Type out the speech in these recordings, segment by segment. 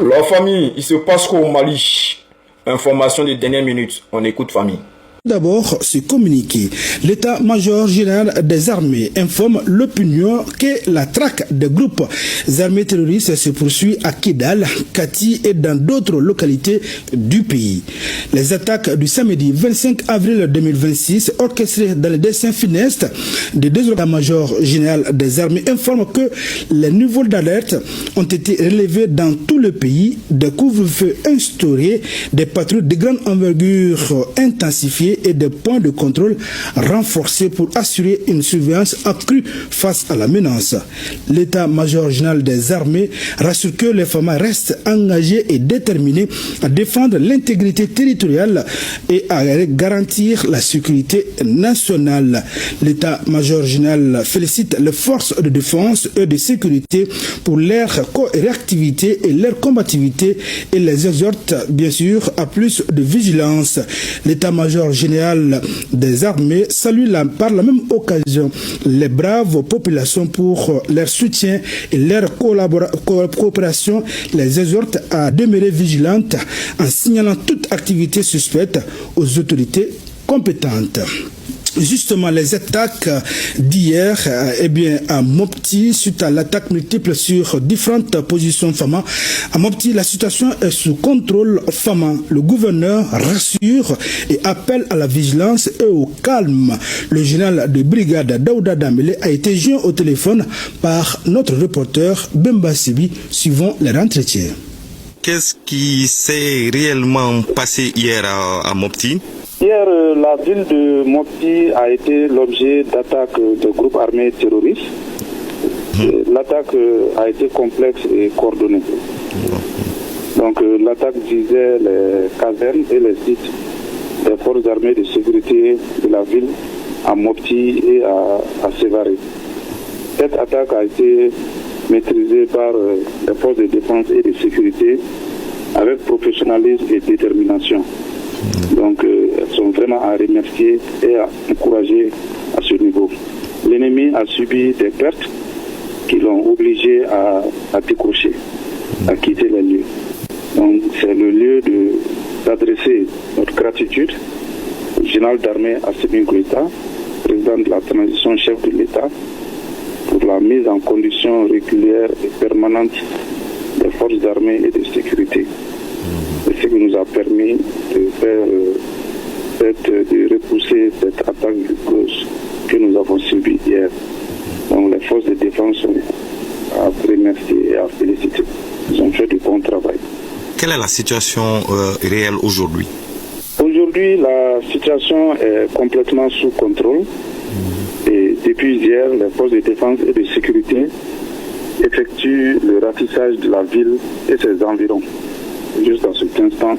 La famille, il se passe quoi au Mali? Information de dernière minute. On écoute famille. D'abord, ce communiqué. L'état-major général des armées informe l'opinion que la traque des groupes armés terroristes se poursuit à Kidal, Kati et dans d'autres localités du pays. Les attaques du samedi 25 avril 2026, orchestrées dans le dessin funeste des deux états-majors généraux des armées, informent que les niveaux d'alerte ont été relevés dans tout le pays, des couvre-feux instaurés, des patrouilles de grande envergure intensifiées et des points de contrôle renforcés pour assurer une surveillance accrue face à la menace. L'état-major général des armées rassure que les femmes restent engagées et déterminées à défendre l'intégrité territoriale et à garantir la sécurité nationale. L'état-major général félicite les forces de défense et de sécurité pour leur réactivité et leur combativité et les exhorte bien sûr à plus de vigilance. L'état-major général des armées salue par la même occasion les braves populations pour leur soutien et leur coopération, les exhorte à demeurer vigilantes en signalant toute activité suspecte aux autorités compétentes. Justement, les attaques d'hier à Mopti, suite à l'attaque multiple sur différentes positions FAMA. À Mopti, la situation est sous contrôle FAMA. Le gouverneur rassure et appelle à la vigilance et au calme. Le général de brigade Daouda Dambélé a été joint au téléphone par notre reporter Bemba Sibi, suivant leur entretien. Qu'est-ce qui s'est réellement passé hier à Mopti? Hier, la ville de Mopti a été l'objet d'attaques de groupes armés terroristes. L'attaque a été complexe et coordonnée. Donc l'attaque visait les casernes et les sites des forces armées de sécurité de la ville à Mopti et à Sévaré. Cette attaque a été maîtrisée par les forces de défense et de sécurité avec professionnalisme et détermination. Donc, elles sont vraiment à remercier et à encourager à ce niveau. L'ennemi a subi des pertes qui l'ont obligé à décrocher, à quitter les lieux. Donc, c'est le lieu d'adresser notre gratitude au général d'armée Assimi Goïta, président de la transition, chef de l'État, pour la mise en condition régulière et permanente des forces armées et de sécurité. C'est ce qui nous a permis de repousser cette attaque vigoureuse que nous avons subie hier. Donc les forces de défense sont à remercier et à féliciter. Ils ont fait du bon travail. Quelle est la situation réelle aujourd'hui? Aujourd'hui, la situation est complètement sous contrôle. Et depuis hier, les forces de défense et de sécurité effectuent le ratissage de la ville et ses environs. Juste à cet instant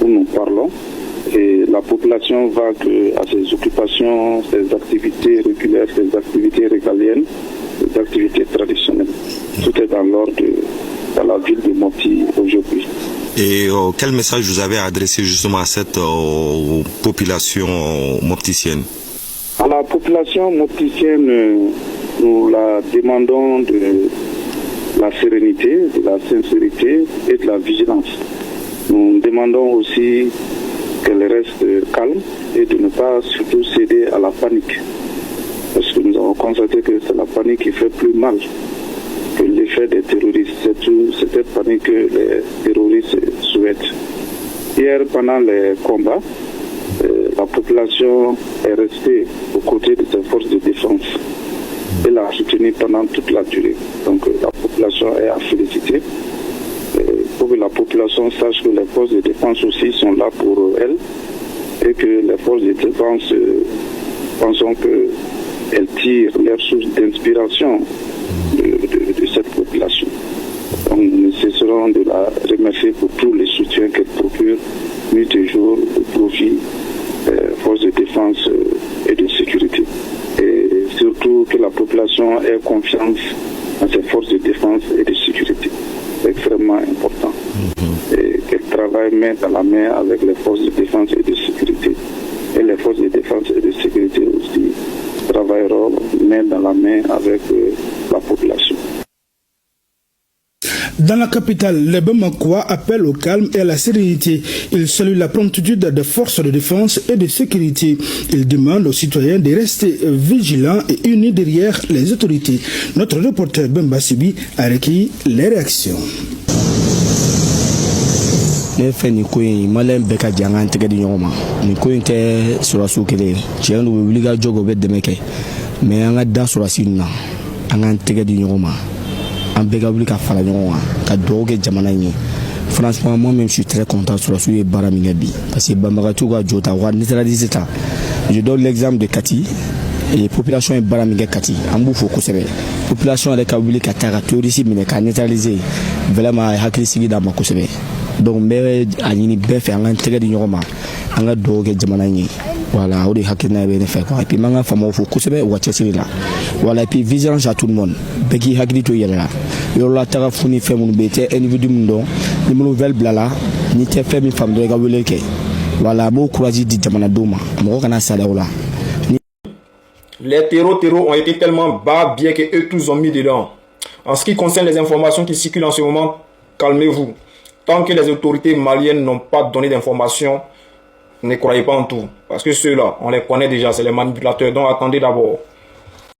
où nous parlons, et la population va à ses occupations, ses activités régulières, ses activités régaliennes, ses activités traditionnelles. Tout est dans l'ordre dans la ville de Mopti aujourd'hui. Et quel message vous avez adressé justement à cette population mopticienne? À la population mopticienne, nous la demandons de la sérénité, de la sincérité et de la vigilance. Nous demandons aussi qu'elle reste calme et de ne pas surtout céder à la panique. Parce que nous avons constaté que c'est la panique qui fait plus mal que l'effet des terroristes. C'est cette panique que les terroristes souhaitent. Hier, pendant les combats, la population est restée aux côtés de ses forces de défense. Elle l'a soutenu pendant toute la durée. Donc la population est à féliciter. Pour que la population sache que les forces de défense aussi sont là pour elle et que les forces de défense pensons qu'elles tirent leur source d'inspiration de cette population. Donc nous cesserons de la remercier pour tous les soutiens qu'elle procure nuit et jour au profit des forces de défense et de sécurité. Et surtout que la population ait confiance en ces forces de défense et de sécurité. C'est extrêmement important. Et qu'elle travaille main dans la main avec les forces de défense et de sécurité. Et les forces de défense et de sécurité aussi travailleront main dans la main avec la population. Dans la capitale, les Bamakois appellent au calme et à la sérénité. Ils saluent la promptitude des forces de défense et de sécurité. Ils demandent aux citoyens de rester vigilants et unis derrière les autorités. Notre reporter Bemba Sibi a recueilli les réactions. Ne fɛ nin ko in maliyɛn bɛɛ ka jan an tɛgɛ di ɲɔgɔn ma nin ko in tɛ sɔrɔsiw kelen ye tiɲɛ don u bɛ wuli ka jɔ kɛ u bɛ dɛmɛ kɛ mais an ka da sɔrɔsi ninnu na an k'an tɛgɛ di ɲɔgɔn ma an bɛɛ ka wuli ka fara ɲɔgɔn kan ka dugawu kɛ jamana in ye. Franchement, moi-même, je suis très content sur la souille Baramingabi. Parce que Bamagatuga Jota, ou Nitraliseta. Je donne l'exemple de Kati. Et la population est Baraminga Kati. En bouffo, la population est Kabouli Katara, Tourisi, mais qui a neutralisé. Vraiment, Haklisigi dans ma Kosebe. Donc, mais à l'Inibef et en intérêt du Yoroma, en a dogue Jamanaï. Voilà, on est Hakina et Benefek. Et puis, Manga Famo Kosebe ou Tchessila. Voilà, et puis vigilance à tout le monde. Beki Haklito Yella. Yola Tarafuni Femun Bete, individu Mundo. Ni nouvelle blala ni te fait mi femme de gawele ke voilà mo courage di jamana doma mo kana sala wala. Les terreaux ont été tellement bas bien que eux tous ont mis dedans. En ce qui concerne les informations qui circulent en ce moment, calmez-vous. Tant que les autorités maliennes n'ont pas donné d'informations, ne croyez pas en tout, parce que ceux-là on les connaît déjà, c'est les manipulateurs, donc attendez d'abord.